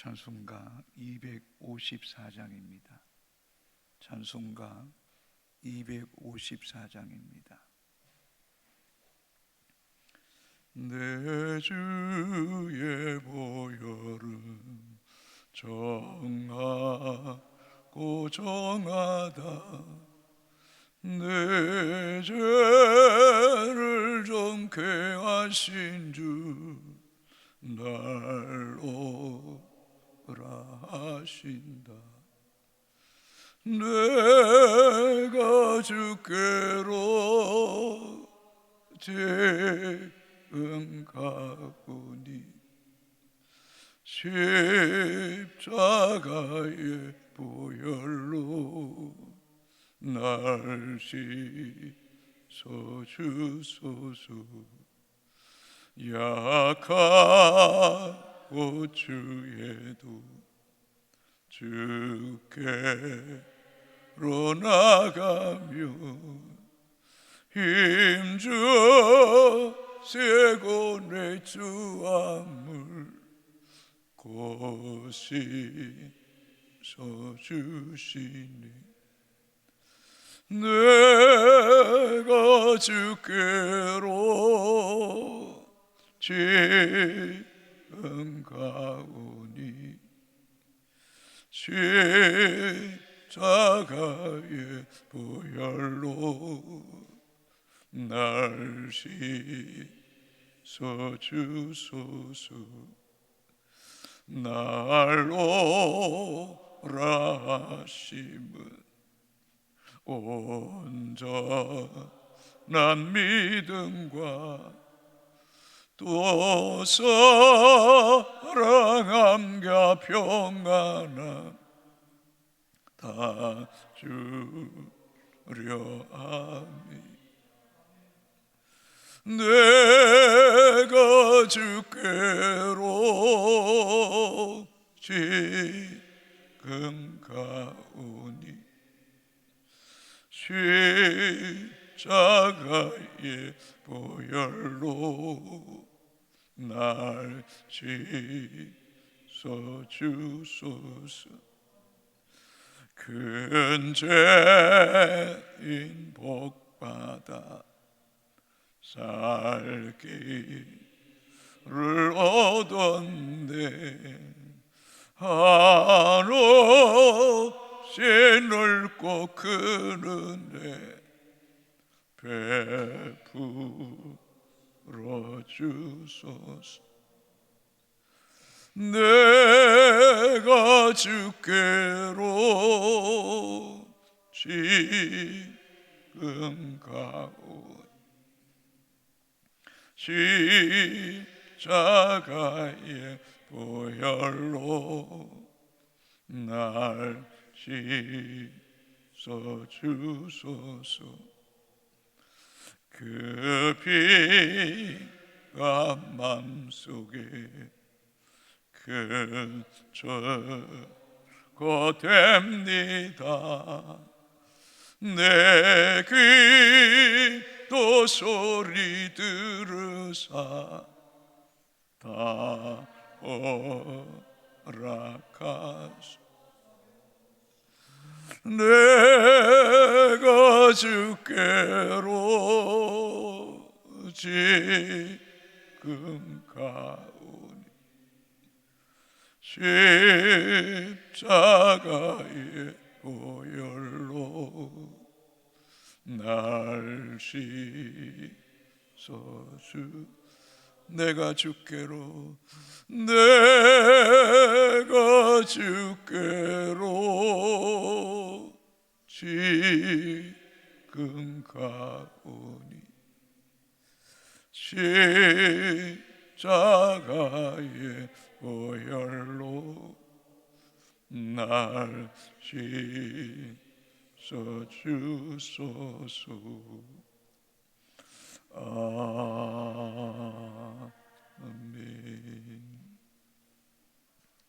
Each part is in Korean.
찬송가 254장입니다. 찬송가 254장입니다. 내 주의 보혈은 정하고 정하다. 내 죄를 정케 하신 주 날 오라 하신다. 내가 주께로 가오니 십자가의 보혈로 날 씻어주소서. 약하고 주에도 주께로 나가며 힘주어 세고 내 주 안물 고시 서주시니 내가 주께로 지금 가오니 십자가의 보혈로 날 씻어주소서. 날 오라 하심은 온전한 믿음과 또 사랑함과 평안함 다 주려 함이. 내가 주께로 지금 가오니 십자가의 보혈로 날 씻어주소서. 큰 죄인 복받아 살 길을 얻었네. 한없이 넓고 큰 은혜 베풀어 주소서. 내가 주께로 지금 가오니 십자가의 보혈로 날 씻어주소서. 그 피가 맘속에 근처가 됩니다. 내 기도 소리 들으사 다 허락하소. 내가 주께로 지금 가오니 십자가의 보혈로 날 씻어주. 내가 주께로 지금 가오니 십자가의 보혈로 날 씻어주소서. 아멘.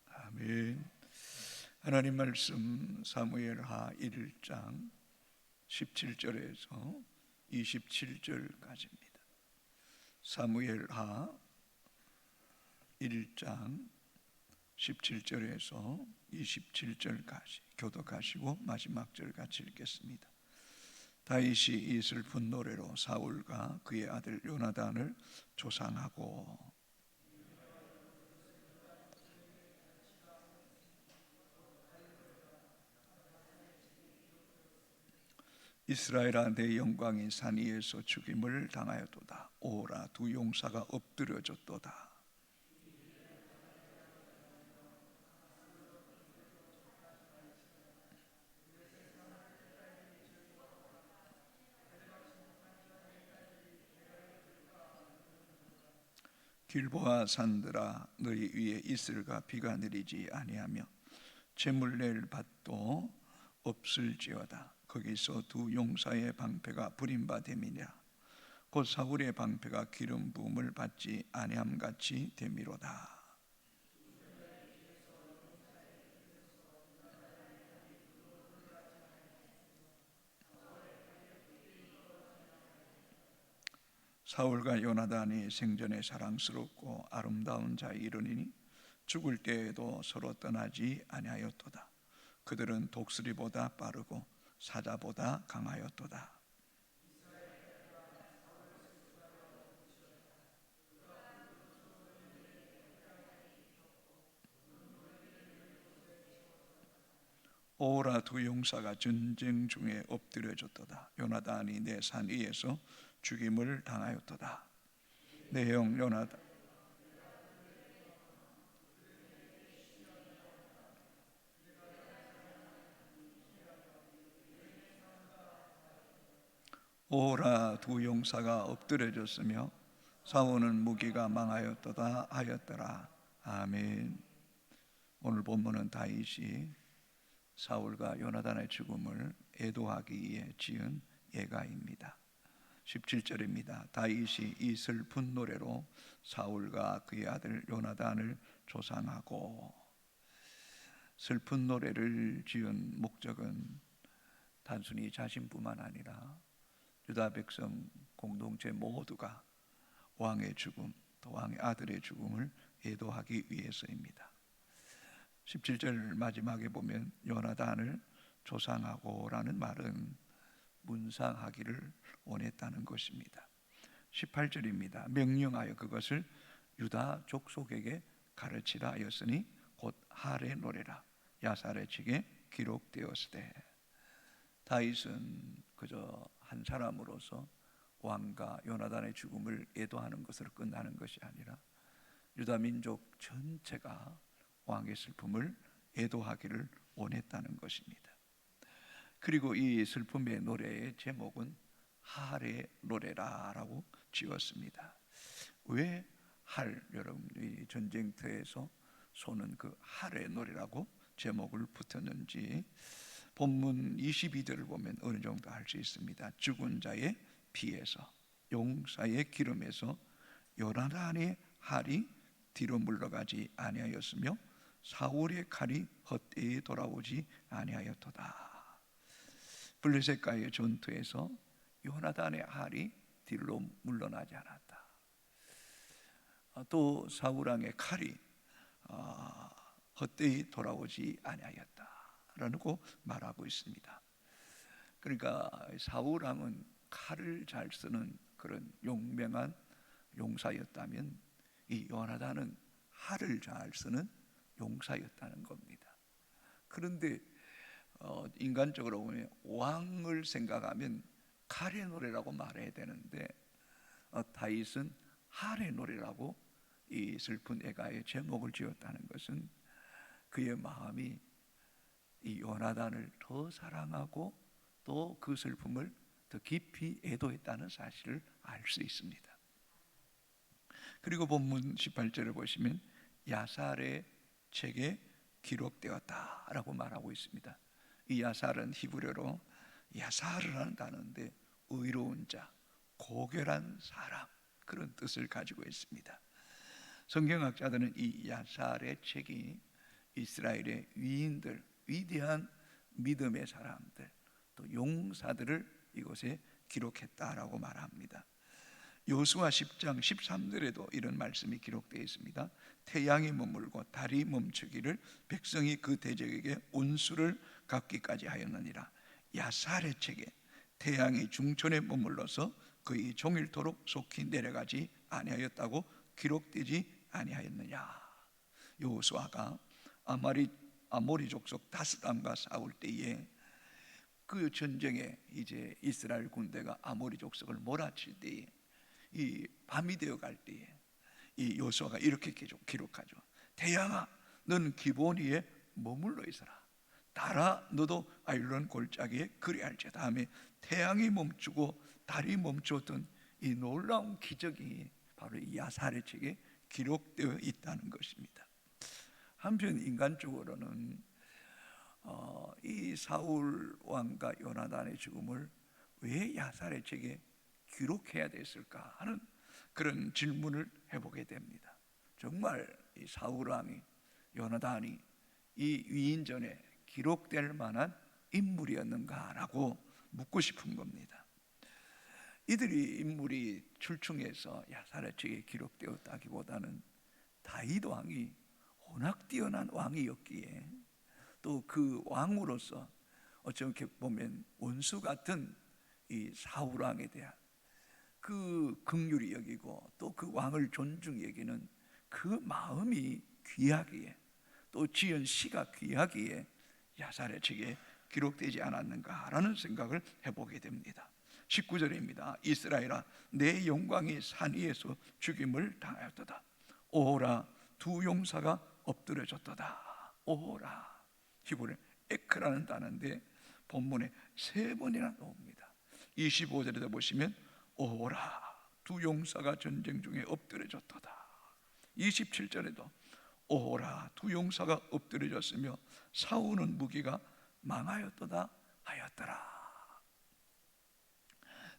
아멘. 하나님 말씀 사무엘하 1장 17절에서 27절까지입니다. 사무엘하 1장 17절에서 27절까지 교독하시고 마지막 절 같이 읽겠습니다. 다윗이 이 슬픈 노래로 사울과 그의 아들 요나단을 조상하고 이스라엘아 내 영광이 산 위에서 죽임을 당하였도다. 오라 두 용사가 엎드려졌도다. 길보아 산들아 너희 위에 이슬과 비가 내리지 아니하며 재물 낼 밭도 없을지어다. 거기서 두 용사의 방패가 불임바됨이니라. 곧 사울의 방패가 기름 부음을 받지 아니함 같이 됨이로다. 사울과 요나단이 생전에 사랑스럽고 아름다운 자이르니 죽을 때에도 서로 떠나지 아니하였도다. 그들은 독수리보다 빠르고 사자보다 강하였도다. 오라 두 용사가 전쟁 중에 엎드려졌도다. 요나단이 내 산 위에서 죽임을 당하였도다. 내 형 요나단 오라 두 용사가 엎드려졌으며 사울은 무기가 망하였도다 하였더라. 아멘. 오늘 본문은 다윗이 사울과 요나단의 죽음을 애도하기 위해 지은 예가입니다. 17절입니다. 다윗이 이 슬픈 노래로 사울과 그의 아들 요나단을 조상하고, 슬픈 노래를 지은 목적은 단순히 자신뿐만 아니라 유다 백성 공동체 모두가 왕의 죽음, 또 왕의 아들의 죽음을 애도하기 위해서입니다. 17절 마지막에 보면 요나단을 조상하고라는 말은 문상하기를 원했다는 것입니다. 18절입니다. 명령하여 그것을 유다 족속에게 가르치라 하였으니 곧 할의 노래라. 야살의 책에 기록되었으되. 다윗은 그저 한 사람으로서 왕과 요나단의 죽음을 애도하는 것으로 끝나는 것이 아니라 유다 민족 전체가 왕의 슬픔을 애도하기를 원했다는 것입니다. 그리고 이 슬픔의 노래의 제목은 할의 노래라라고 지었습니다. 왜 할, 여러분이 전쟁터에서 쏘는 그 할의 노래라고 제목을 붙였는지 본문 22절을 보면 어느 정도 알 수 있습니다. 죽은 자의 피에서, 용사의 기름에서 요나단의 할이 뒤로 물러가지 아니하였으며 사울의 칼이 헛되이 돌아오지 아니하였도다. 블레셋과의 전투에서 요나단의 할이 뒤로 물러나지 않았다. 또 사울 왕의 칼이 헛되이 돌아오지 아니하였다라고 말하고 있습니다. 그러니까 사울 왕은 칼을 잘 쓰는 그런 용맹한 용사였다면 이 요나단은 활을 잘 쓰는 용사였다는 겁니다. 그런데 인간적으로 보면 왕을 생각하면 칼의 노래라고 말해야 되는데 다윗은 할의 노래라고 이 슬픈 애가의 제목을 지었다는 것은 그의 마음이 이 요나단을 더 사랑하고 또 그 슬픔을 더 깊이 애도했다는 사실을 알 수 있습니다. 그리고 본문 18절을 보시면 야살의 책에 기록되었다라고 말하고 있습니다. 이 야살은 히브리어로 야사르라는 단어인데 의로운 자, 고결한 사람, 그런 뜻을 가지고 있습니다. 성경학자들은 이 야살의 책이 이스라엘의 위인들, 위대한 믿음의 사람들, 또 용사들을 이곳에 기록했다라고 말합니다. 여호수아 10장 13절에도 이런 말씀이 기록되어 있습니다. 태양이 머물고 달이 멈추기를 백성이 그 대적에게 온수를 갚기까지 하였느니라. 야살의 책에 태양이 중천에 머물러서 그의 종일토록 속히 내려가지 아니하였다고 기록되지 아니하였느냐. 여호수아가 아모리 족속 다스람과 싸울 때에 그 전쟁에 이제 이스라엘 군대가 아모리 족속을 몰아칠 때에 이 밤이 되어 갈 때에 이 여호수아가 이렇게 기록하죠. 태양아, 너는 기브온 위에 머물러 있어라. 달아, 너도 아일론 골짜기에 그리할지어다 하며 태양이 멈추고 달이 멈추었던 이 놀라운 기적이 바로 이 야살의 책에 기록되어 있다는 것입니다. 한편 인간적으로는 이 사울 왕과 요나단의 죽음을 왜 야살의 책에 기록해야 됐을까 하는 그런 질문을 해보게 됩니다. 정말 이 사울 왕이, 요나단이 이 위인전에 기록될 만한 인물이었는가라고 묻고 싶은 겁니다. 이들이 인물이 출중해서 야살의 책에 기록되었다기보다는 다윗 왕이 워낙 뛰어난 왕이었기에 또 그 왕으로서 어떻게 보면 원수 같은 이 사울 왕에 대한 그 긍휼히 여기고 또 그 왕을 존중히 여기는 그 마음이 귀하기에 또 지은 시가 귀하기에 야살의 책에 기록되지 않았는가라는 생각을 해보게 됩니다. 19절입니다. 이스라엘아, 내 영광이 산 위에서 죽임을 당하였도다. 오호라, 두 용사가 엎드려졌도다. 오호라. 히브리 에크라는 단어인데 본문에 3번이나 나옵니다. 25절에도 보시면 오호라, 두 용사가 전쟁 중에 엎드려졌도다. 27절에도 오호라, 두 용사가 엎드려졌으며 싸우는 무기가 망하였도다 하였더라.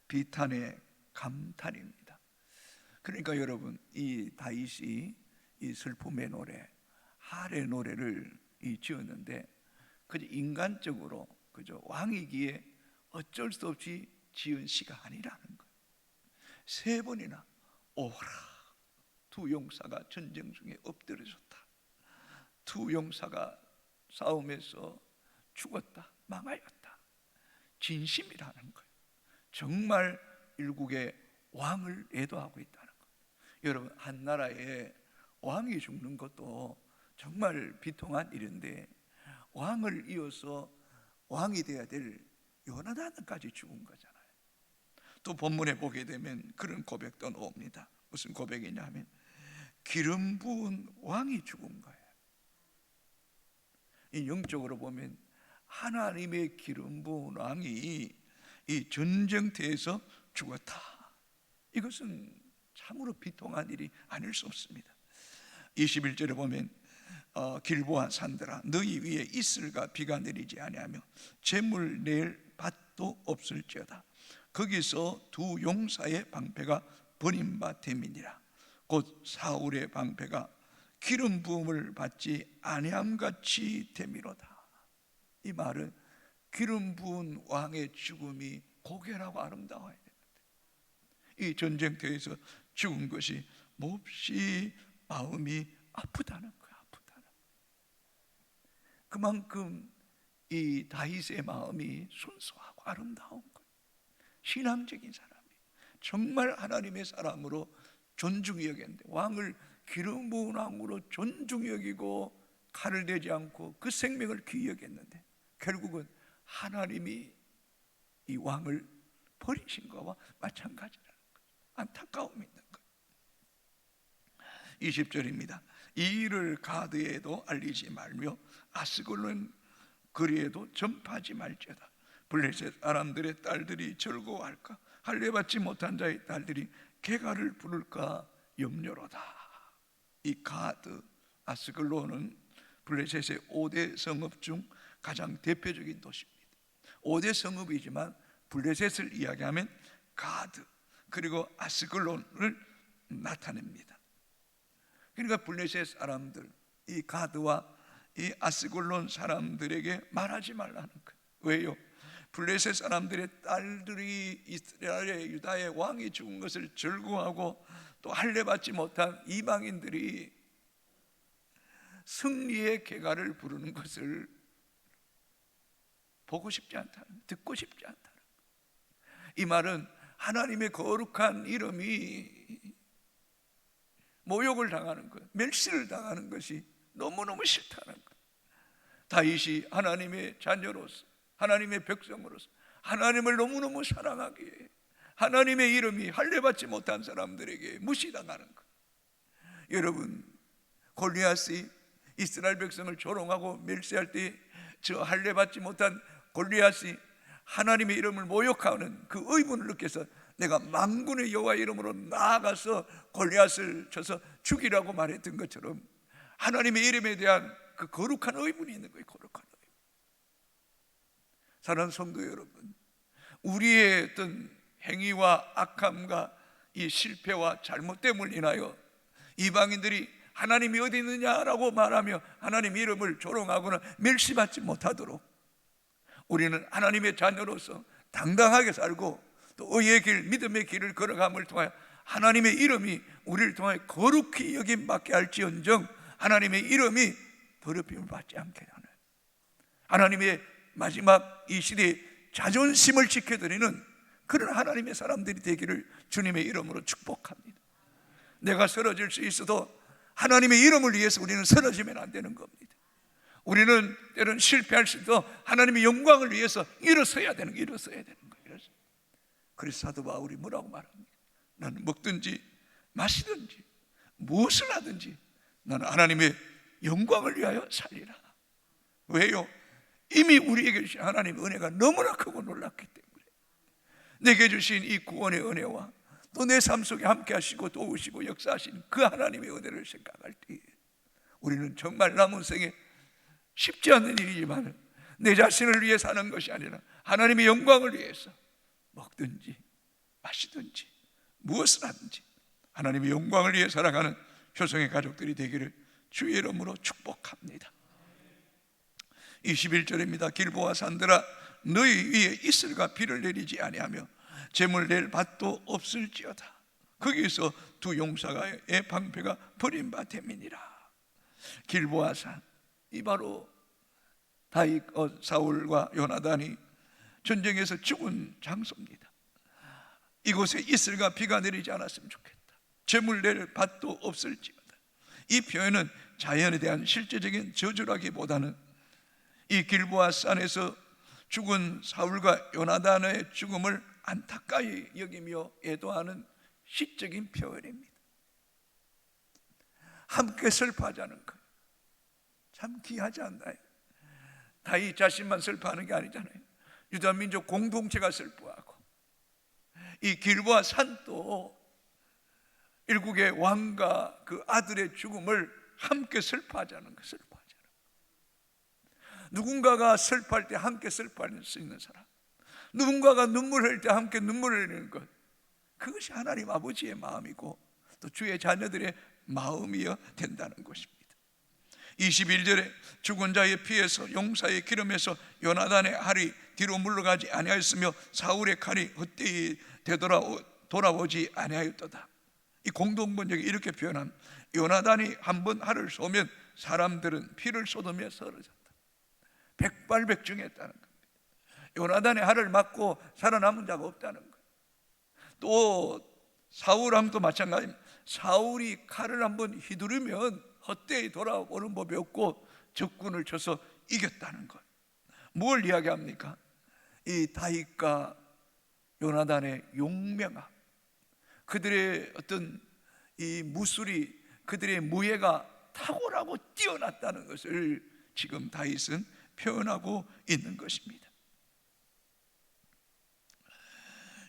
비탄의 감탄입니다. 그러니까 여러분, 이 다윗이 이 슬픔의 노래, 할의 노래를 지었는데 그저 인간적으로 그저 왕이기에 어쩔 수 없이 지은 시가 아니라는 거예요. 3번이나 오호라, 두 용사가 전쟁 중에 엎드려졌다. 두 용사가 싸움에서 죽었다, 망하였다. 진심이라는 거예요. 정말 일국의 왕을 애도하고 있다는 거예요. 여러분, 한 나라에 왕이 죽는 것도 정말 비통한 일인데 왕을 이어서 왕이 되어야 될 요나단까지 죽은 거잖아요. 또 본문에 보게 되면 그런 고백도 나옵니다. 무슨 고백이냐 하면 기름 부은 왕이 죽은 거예요. 이 영적으로 보면 하나님의 기름 부은 왕이 이 전쟁터에서 죽었다. 이것은 참으로 비통한 일이 아닐 수 없습니다. 21절에 보면 길보아 산들아, 너희 위에 이슬과 비가 내리지 아니하며 재물 낼 밭도 없을지어다. 거기서 두 용사의 방패가 버림바 됨이니라. 곧 사울의 방패가 기름 부음을 받지 아니함같이 됨이로다. 이 말은 기름 부은 왕의 죽음이 고결하고 아름다워야 되는데 이 전쟁터에서 죽은 것이 몹시 마음이 아프다는 거야. 아프다는. 그만큼 이 다윗의 마음이 순수하고 아름다운 거예요. 신앙적인 사람이 정말 하나님의 사람으로 존중히 여겼는데 왕을 기름 부은 왕으로 존중히 여기고 칼을 대지 않고 그 생명을 귀히 여겼는데 결국은 하나님이 이 왕을 버리신 것과 마찬가지라는 거예요. 안타까움이 있는 거예요. 20절입니다. 이 일을 가드에도 알리지 말며 아스글론 거리에도 전파하지 말지어다. 블레셋 사람들의 딸들이 즐거워할까? 할례받지 못한 자의 딸들이 개가를 부를까 염려로다. 이 가드, 아스글론은 블레셋의 5대 성읍 중 가장 대표적인 도시입니다. 5대 성읍이지만 블레셋을 이야기하면 가드 그리고 아스글론을 나타냅니다. 그러니까 블레셋 사람들, 이 가드와 이 아스글론 사람들에게 말하지 말라는 거예요. 왜요? 블레셋 사람들의 딸들이 이스라엘의 유다의 왕이 죽은 것을 즐거워하고 또 할례받지 못한 이방인들이 승리의 개가를 부르는 것을 보고 싶지 않다는, 듣고 싶지 않다는. 이 말은 하나님의 거룩한 이름이 모욕을 당하는 것, 멸시를 당하는 것이 너무너무 싫다는 것. 다윗이 하나님의 자녀로서, 하나님의 백성으로서 하나님을 너무너무 사랑하기에 하나님의 이름이 할례받지 못한 사람들에게 무시당하는 것. 여러분, 골리앗이 이스라엘 백성을 조롱하고 멸시할 때 저 할례받지 못한 골리앗이 하나님의 이름을 모욕하는 그 의분을 느껴서 내가 만군의 여호와의 이름으로 나아가서 골리앗을 쳐서 죽이라고 말했던 것처럼 하나님의 이름에 대한 그 거룩한 의분이 있는 거예요. 거룩한 의분. 사랑하는 성도 여러분, 우리의 어떤 행위와 악함과 이 실패와 잘못 때문에 인하여 이방인들이 하나님이 어디 있느냐라고 말하며 하나님의 이름을 조롱하거나 멸시받지 못하도록 우리는 하나님의 자녀로서 당당하게 살고 또 의의 길, 믿음의 길을 걸어감을 통하여 하나님의 이름이 우리를 통하여 거룩히 여김받게 할지언정 하나님의 이름이 더럽힘을 받지 않게 하는, 하나님의 마지막 이 시대에 자존심을 지켜드리는 그런 하나님의 사람들이 되기를 주님의 이름으로 축복합니다. 내가 쓰러질 수 있어도 하나님의 이름을 위해서 우리는 쓰러지면 안 되는 겁니다. 우리는 때로는 실패할 수도 하나님의 영광을 위해서 일어서야 되는 거예요. 일어서야 되는 거예요. 그래서 사도 바울이 뭐라고 말합니까? 나는 먹든지 마시든지 무엇을 하든지 나는 하나님의 영광을 위하여 살리라. 왜요? 이미 우리에게 주신 하나님의 은혜가 너무나 크고 놀랍기 때문에 내게 주신 이 구원의 은혜와 또 내 삶 속에 함께 하시고 도우시고 역사하신 그 하나님의 은혜를 생각할 때 우리는 정말 남은 생에 쉽지 않는 일이지만 내 자신을 위해 사는 것이 아니라 하나님의 영광을 위해서 먹든지 마시든지 무엇을 하든지 하나님의 영광을 위해 살아가는 효성의 가족들이 되기를 주의 이름으로 축복합니다. 21절입니다. 길보아 산들아 너희 위에 이슬과 비를 내리지 아니하며 재물 낼 밭도 없을지어다. 거기서 두 용사의 방패가 버림받음이니라. 길보아 산, 이 바로 다윗 사울과 요나단이 전쟁에서 죽은 장소입니다. 이곳에 이슬과 비가 내리지 않았으면 좋겠다. 재물 낼 밭도 없을지어다. 이 표현은 자연에 대한 실제적인 저주라기보다는 이 길보아 산에서 죽은 사울과 요나단의 죽음을 안타까이 여기며 애도하는 시적인 표현입니다. 함께 슬퍼하자는 것, 참 귀하지 않나요? 다윗 자신만 슬퍼하는 게 아니잖아요. 유다 민족 공동체가 슬퍼하고 이 길보아 산도 일국의 왕과 그 아들의 죽음을 함께 슬퍼하자는 것, 슬퍼하자는 것. 누군가가 슬퍼할 때 함께 슬퍼할 수 있는 사람, 누군가가 눈물 흘릴 때 함께 눈물을 흘리는 것, 그것이 하나님 아버지의 마음이고 또 주의 자녀들의 마음이어 된다는 것입니다. 21절에 죽은 자의 피에서 용사의 기름에서 요나단의 칼이 뒤로 물러가지 아니하였으며 사울의 칼이 헛되이 돌아오지 아니하였도다. 이 공동번역이 이렇게 표현한, 요나단이 한번 칼을 쏘면 사람들은 피를 쏟으며 쓰러졌다. 백발백중했다는 겁니다. 요나단의 칼을 맞고 살아남은 자가 없다는 거예요. 또 사울함도 마찬가지입니다. 사울이 칼을 한번 휘두르면 헛되이 돌아오는 법이 없고 적군을 쳐서 이겼다는 것. 뭘 이야기합니까? 이 다윗과 요나단의 용맹함, 그들의 어떤 이 무술이, 그들의 무예가 탁월하고 뛰어났다는 것을 지금 다윗은 표현하고 있는 것입니다.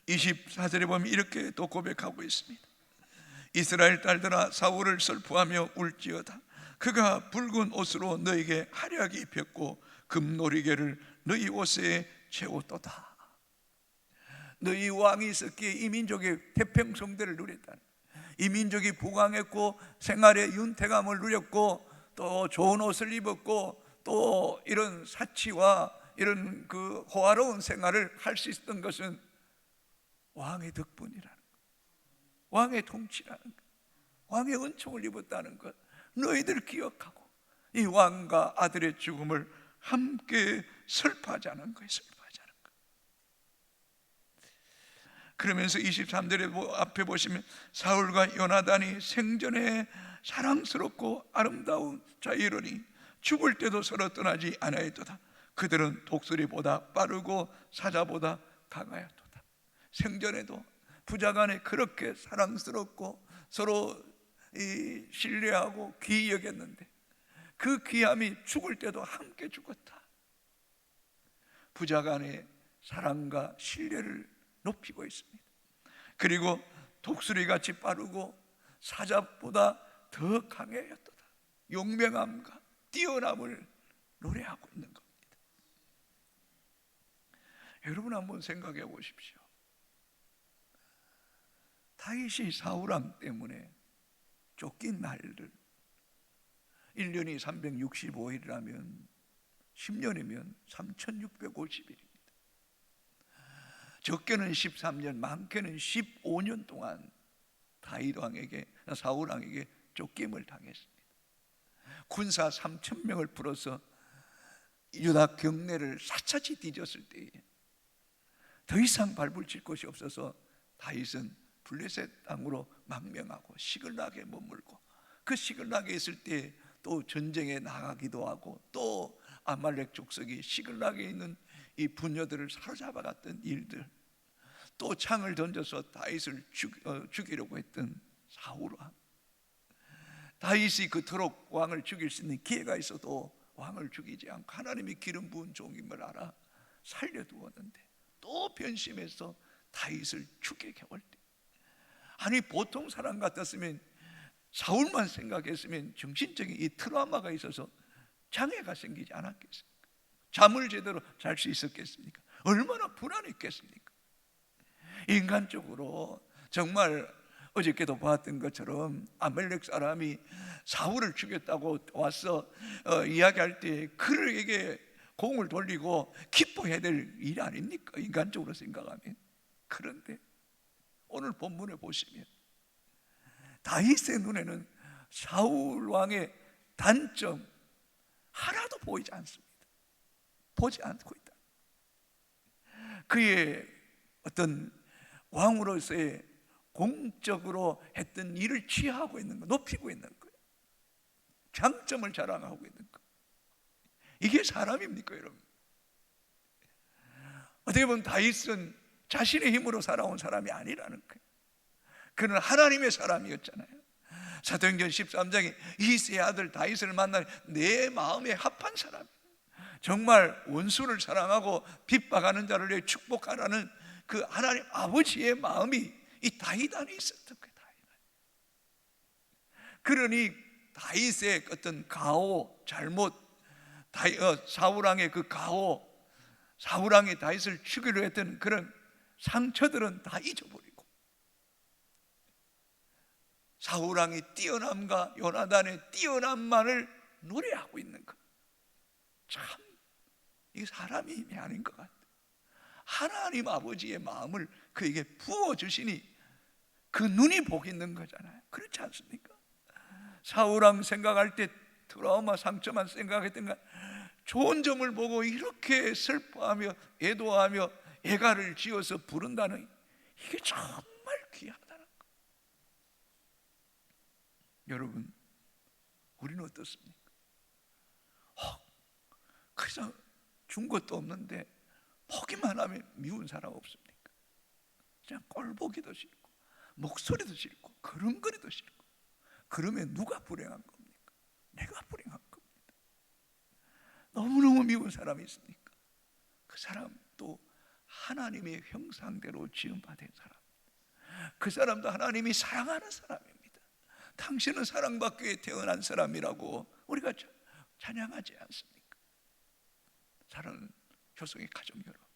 24절에 보면 이렇게 또 고백하고 있습니다. 이스라엘 딸들아 사울을 슬퍼하며 울지어다. 그가 붉은 옷으로 너에게 화려하게 입혔고 금놀이개를 너희 옷에 채웠도다. 너희 왕이 있었기에 이 민족의 태평성대를 누렸다는, 이 민족이 부강했고 생활의 윤택함을 누렸고 또 좋은 옷을 입었고 또 이런 사치와 이런 그 호화로운 생활을 할 수 있었던 것은 왕의 덕분이라는 것, 왕의 통치라는 것, 왕의 은총을 입었다는 것, 너희들 기억하고 이 왕과 아들의 죽음을 함께 슬퍼하자는 거예요. 슬퍼하자는 거. 그러면서 23절에 앞에 보시면 사울과 요나단이 생전에 사랑스럽고 아름다운 자이러니 죽을 때도 서로 떠나지 않아야도다. 그들은 독수리보다 빠르고 사자보다 강하였도다. 생전에도 부자간에 그렇게 사랑스럽고 서로 신뢰하고 귀히 여겼는데 그 귀함이 죽을 때도 함께 죽었다. 부자간의 사랑과 신뢰를 높이고 있습니다. 그리고 독수리같이 빠르고 사자보다 더 강하였도다. 용맹함과 뛰어남을 노래하고 있는 겁니다. 여러분 한번 생각해 보십시오. 다윗이 사울왕 때문에 쫓긴 날들 1년이 365일이라면 10년이면 3650일입니다. 적게는 13년, 많게는 15년 동안 다윗 왕에게, 사울 왕에게 쫓김을 당했습니다. 군사 3,000명을 풀어서 유다 경내를 샅샅이 뒤졌을 때에 더 이상 발붙일 곳이 없어서 다윗은 블레셋 땅으로 망명하고 시글락에 머물고, 그 시글락에 있을 때 또 전쟁에 나가기도 하고, 또 아말렉 족속이 시글락에 있는 이 부녀들을 사로잡아갔던 일들, 또 창을 던져서 다윗을 죽이려고 했던 사울왕, 다윗이 그토록 왕을 죽일 수 있는 기회가 있어도 왕을 죽이지 않고 하나님이 기름 부은 종임을 알아 살려두었는데 또 변심해서 다윗을 죽게 겨울 때, 아니 보통 사람 같았으면 사울만 생각했으면 정신적인 이 트라우마가 있어서 장애가 생기지 않았겠습니까? 잠을 제대로 잘 수 있었겠습니까? 얼마나 불안했겠습니까? 인간적으로 정말 어저께도 봤던 것처럼 아말렉 사람이 사울을 죽였다고 와서 이야기할 때 그에게 공을 돌리고 기뻐해야 될 일 아닙니까? 인간적으로 생각하면. 그런데 오늘 본문에 보시면 다윗의 눈에는 사울 왕의 단점 하나도 보이지 않습니다. 보지 않고 있다. 그의 어떤 왕으로서의 공적으로 했던 일을 취하고 있는 거, 높이고 있는 거예요. 장점을 자랑하고 있는 거. 이게 사람입니까, 여러분? 어떻게 보면 다윗은 자신의 힘으로 살아온 사람이 아니라는 거예요. 그는 하나님의 사람이었잖아요. 사도행전 13장에 이새의 아들 다윗을 만나 내 마음에 합한 사람, 정말 원수를 사랑하고 핍박하는 자를 위해 축복하라는 그 하나님 아버지의 마음이 이 다윗 안에 있었던 거예요. 그러니 다윗의 어떤 가오, 잘못, 사울왕의 그 가오, 사울왕이 다윗을 죽이려 했던 그런 상처들은 다 잊어버리고 사울왕의 뛰어남과 요나단의 뛰어남만을 노래하고 있는 것. 참 이게 사람의 힘이 아닌 것 같아요. 하나님 아버지의 마음을 그에게 부어주시니 그 눈이 복 있는 거잖아요. 그렇지 않습니까? 사울왕 생각할 때 트라우마 상처만 생각했던가, 좋은 점을 보고 이렇게 슬퍼하며 애도하며 애가를 지어서 부른다는, 이게 정말 귀하다는 거. 여러분, 우리는 어떻습니까? 그래서 준 것도 없는데 보기만 하면 미운 사람 없습니까? 그냥 꼴보기도 싫고 목소리도 싫고 걸음걸이도 싫고. 그러면 누가 불행한 겁니까? 내가 불행한 겁니다. 너무너무 미운 사람이 있으니까 그 사람도 하나님의 형상대로 지음받은 사람, 그 사람도 하나님이 사랑하는 사람입니다. 당신은 사랑받기 위해 태어난 사람이라고 우리가 찬양하지 않습니까? 사랑하는 효성의 가족 여러분,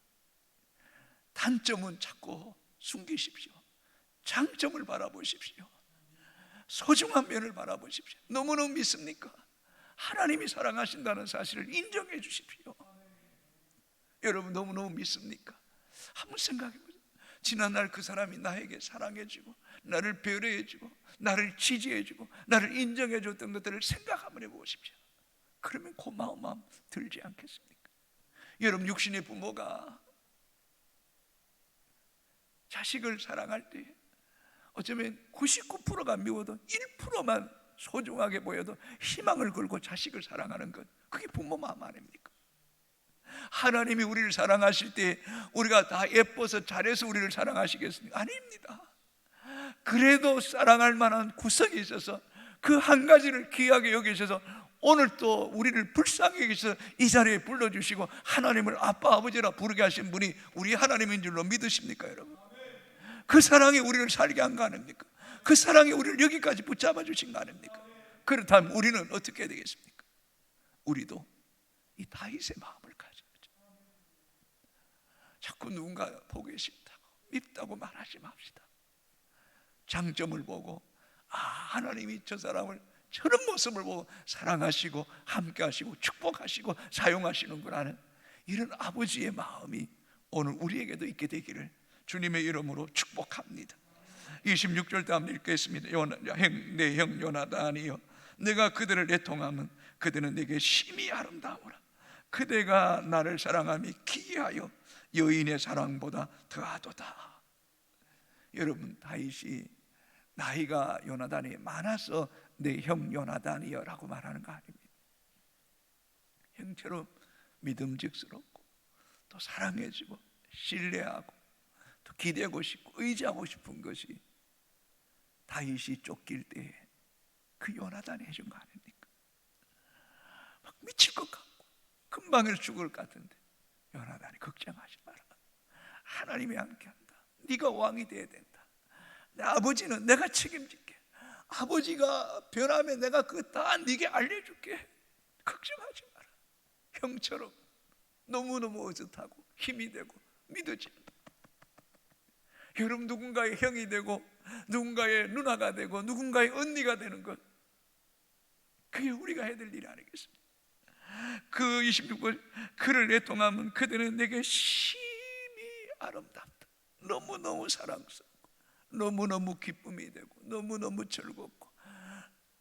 단점은 자꾸 숨기십시오. 장점을 바라보십시오. 소중한 면을 바라보십시오. 너무너무 믿습니까? 하나님이 사랑하신다는 사실을 인정해 주십시오. 여러분 너무너무 믿습니까? 한번 생각해 보세요. 지난날 그 사람이 나에게 사랑해주고 나를 배려해주고 나를 지지해주고 나를 인정해줬던 것들을 생각 한번 해보십시오. 그러면 고마운 마음 들지 않겠습니까? 여러분, 육신의 부모가 자식을 사랑할 때 어쩌면 99%가 미워도 1%만 소중하게 보여도 희망을 걸고 자식을 사랑하는 것, 그게 부모 마음 아닙니까? 하나님이 우리를 사랑하실 때 우리가 다 예뻐서 잘해서 우리를 사랑하시겠습니까? 아닙니다. 그래도 사랑할 만한 구석이 있어서 그 한 가지를 귀하게 여기셔서 오늘 또 우리를 불쌍히 여기셔서 이 자리에 불러주시고 하나님을 아빠 아버지라 부르게 하신 분이 우리 하나님인 줄로 믿으십니까 여러분? 그 사랑이 우리를 살게 한 거 아닙니까? 그 사랑이 우리를 여기까지 붙잡아 주신 거 아닙니까? 그렇다면 우리는 어떻게 해야 되겠습니까? 우리도 이 다윗의 마음을 가져야죠. 자꾸 누군가 보기 싫다고 밉다고 말하지 맙시다. 장점을 보고 하나님이 저 사람을 저런 모습을 보고 사랑하시고 함께 하시고 축복하시고 사용하시는구나는 이런 아버지의 마음이 오늘 우리에게도 있게 되기를 주님의 이름으로 축복합니다. 26절 다음 읽겠습니다. 내 형 요나단이여, 내가 그들을 애통하면 그들은 내게 심히 아름다우라. 그대가 나를 사랑함이 기이하여 여인의 사랑보다 더하도다. 여러분, 다윗이 나이가 요나단이 많아서 내 형 요나단이여 라고 말하는 거 아닙니다. 형처럼 믿음직스럽고 또 사랑해주고 신뢰하고 또 기대고 싶고 의지하고 싶은 것이 다윗이 쫓길 때 그 요나단이 해준 거 아닙니까? 막 미칠 것 같고 금방 죽을 것 같은데 요나단이 걱정하지 마라. 하나님이 함께한다. 네가 왕이 돼야 된다. 내 아버지는 내가 책임질게. 아버지가 변하면 내가 그거 다 네게 알려줄게. 걱정하지 마라. 형처럼 너무너무 어긋하고 힘이 되고 믿어진다. 여러분, 누군가의 형이 되고 누군가의 누나가 되고 누군가의 언니가 되는 것, 그게 우리가 해야 될 일이 아니겠습니까? 그 26절, 그를 애통하면 그들은 내게 심히 아름답다. 너무너무 사랑스럽고 너무너무 기쁨이 되고 너무너무 즐겁고,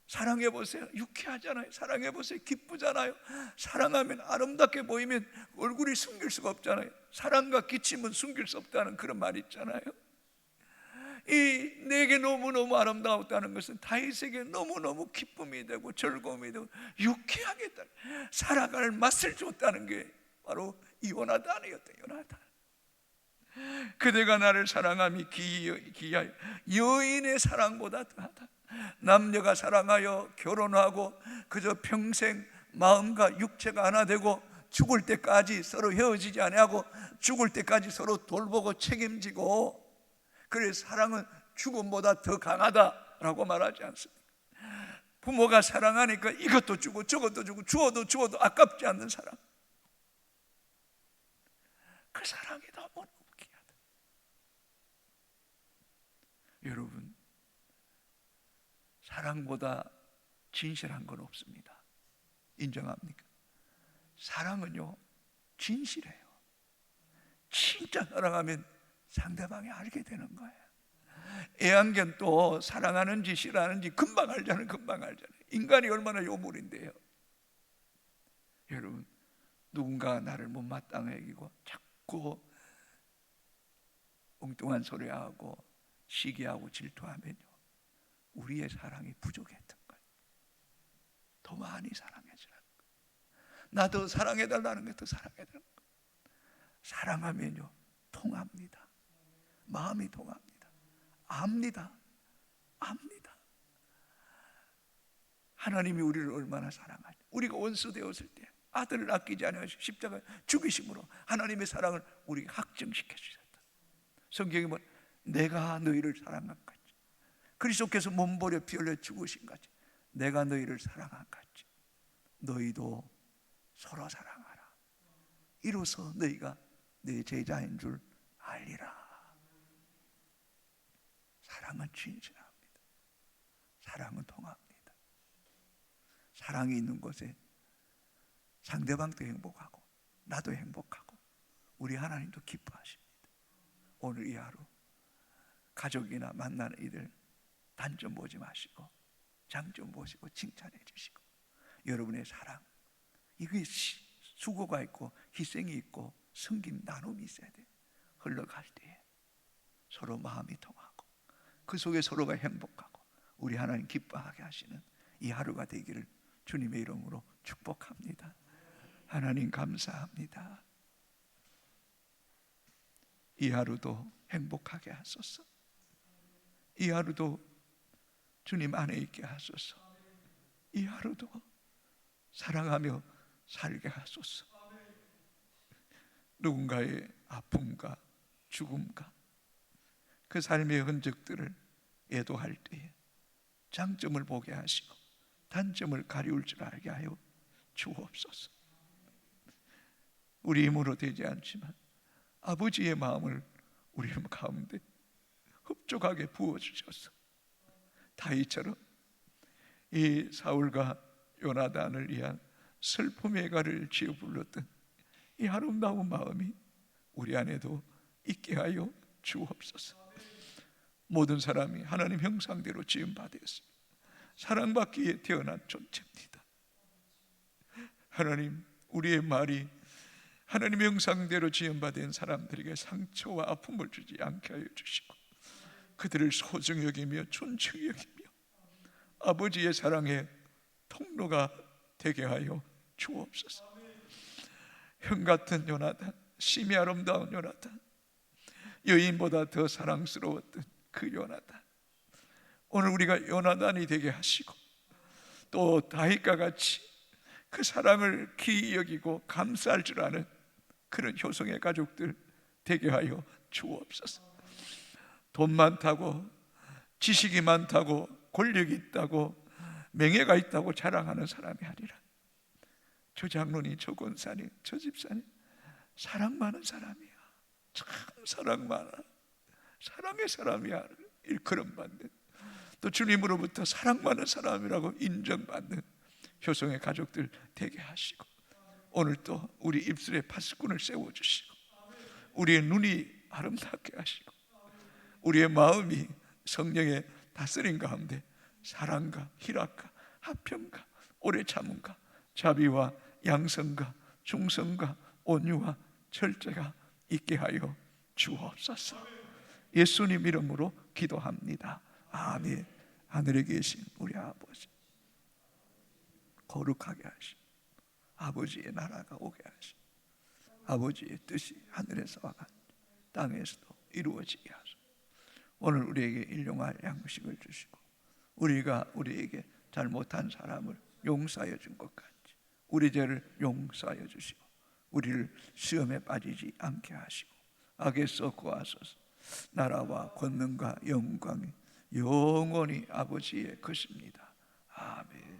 사랑해보세요. 유쾌하잖아요. 사랑해보세요. 기쁘잖아요. 사랑하면 아름답게 보이면 얼굴이 숨길 수가 없잖아요. 사랑과 기침은 숨길 수 없다는 그런 말이 있잖아요. 이 내게 너무너무 아름다웠다는 것은 다윗에게 너무너무 기쁨이 되고 즐거움이 되고 유쾌하게 살아갈 맛을 줬다는 게 바로 이 요나단이었다. 요나단. 그대가 나를 사랑함이 기이하여 여인의 사랑보다 더하다. 남녀가 사랑하여 결혼하고 그저 평생 마음과 육체가 하나 되고 죽을 때까지 서로 헤어지지 아니하고 죽을 때까지 서로 돌보고 책임지고, 그래서 사랑은 죽음보다 더 강하다라고 말하지 않습니까? 부모가 사랑하니까 이것도 주고 저것도 주고 주어도 아깝지 않는 사랑, 그 사랑이 너무 귀하다. 여러분, 사랑보다 진실한 건 없습니다. 인정합니까? 사랑은요 진실해요. 진짜 사랑하면 상대방이 알게 되는 거예요. 애완견도 사랑하는지 싫어하는지 금방 알잖아요. 금방 알잖아요. 인간이 얼마나 요물인데요. 여러분, 누군가 나를 못마땅하게 여기고 자꾸 엉뚱한 소리하고 시기하고 질투하면요, 우리의 사랑이 부족했던 거예요. 더 많이 사랑해주라는 거예요. 나 더 사랑해달라는 거예요. 더 사랑해달라는 거예요. 사랑하면요 통합니다. 마음이 통합니다. 압니다. 하나님이 우리를 얼마나 사랑하냐. 우리가 원수 되었을 때 아들을 아끼지 않으시고 십자가 죽이심으로 하나님의 사랑을 우리에게 확증시켜 주셨다. 성경에 보면 내가 너희를 사랑한 같이, 그리스도께서 몸버려 피 흘려 죽으신 같이 내가 너희를 사랑한 같이 너희도 서로 사랑하라. 이로써 너희가 내 제자인 줄 알리라. 사랑은 진실합니다. 사랑은 통합니다. 사랑이 있는 곳에 상대방도 행복하고 나도 행복하고 우리 하나님도 기뻐하십니다. 오늘 이 하루 가족이나 만나는 이들 단점 보지 마시고 장점 보시고 칭찬해 주시고, 여러분의 사랑, 이게 수고가 있고 희생이 있고 섬김 나눔이 있어야 돼. 흘러갈 때에 서로 마음이 통하고 그 속에 서로가 행복하고 우리 하나님 기뻐하게 하시는 이 하루가 되기를 주님의 이름으로 축복합니다. 하나님 감사합니다. 이 하루도 행복하게 하소서. 이 하루도 주님 안에 있게 하소서. 이 하루도 사랑하며 살게 하소서. 누군가의 아픔과 죽음과 그 삶의 흔적들을 애도할 때에 장점을 보게 하시고 단점을 가리울 줄 알게 하여 주옵소서. 우리 힘으로 되지 않지만 아버지의 마음을 우리 가운데 흡족하게 부어주셔서 다윗처럼 이 사울과 요나단을 위한 슬픔의 가를 지어 불렀던 이 아름다운 마음이 우리 안에도 있게 하여 주옵소서. 모든 사람이 하나님 형상대로 지음받았습니다. 사랑받기에 태어난 존재입니다. 하나님, 우리의 말이 하나님의 형상대로 지음받은 사람들에게 상처와 아픔을 주지 않게 하여 주시고 그들을 소중히 여기며 존중히 여기며 아버지의 사랑의 통로가 되게 하여 주옵소서. 형같은 요나단, 심히 아름다운 요나단, 여인보다 더 사랑스러웠던 그 요나단, 오늘 우리가 요나단이 되게 하시고 또 다윗과 같이 그 사랑을 기이 여기고 감사할 줄 아는 그런 효성의 가족들 되게 하여 주옵소서. 돈 많다고, 지식이 많다고, 권력이 있다고, 명예가 있다고 자랑하는 사람이 아니라 저 장로님, 저 권사님, 저 집사님 사랑 많은 사람이야. 참 사랑 많아. 사랑의 사람이야. 일컬음 받는, 또 주님으로부터 사랑 많은 사람이라고 인정받는 효성의 가족들 되게 하시고 오늘 또 우리 입술에 파수꾼을 세워주시고 우리의 눈이 아름답게 하시고 우리의 마음이 성령의 다스림 가운데 사랑과 희락과 화평과 오래 참음과 자비와 양성과 중성과 온유와 절제가 있게 하여 주옵소서. 예수님 이름으로 기도합니다. 아멘. 하늘에 계신 우리 아버지, 거룩하게 하시고 아버지의 나라가 오게 하시고 아버지의 뜻이 하늘에서와 같이 땅에서도 이루어지게 하소서. 오늘 우리에게 일용할 양식을 주시고 우리가 우리에게 잘못한 사람을 용서하여 준 것 같이 우리 죄를 용서하여 주시고 우리를 시험에 빠지지 않게 하시고 악에서 구하소서. 나라와 권능과 영광이 영원히 아버지의 것입니다. 아멘.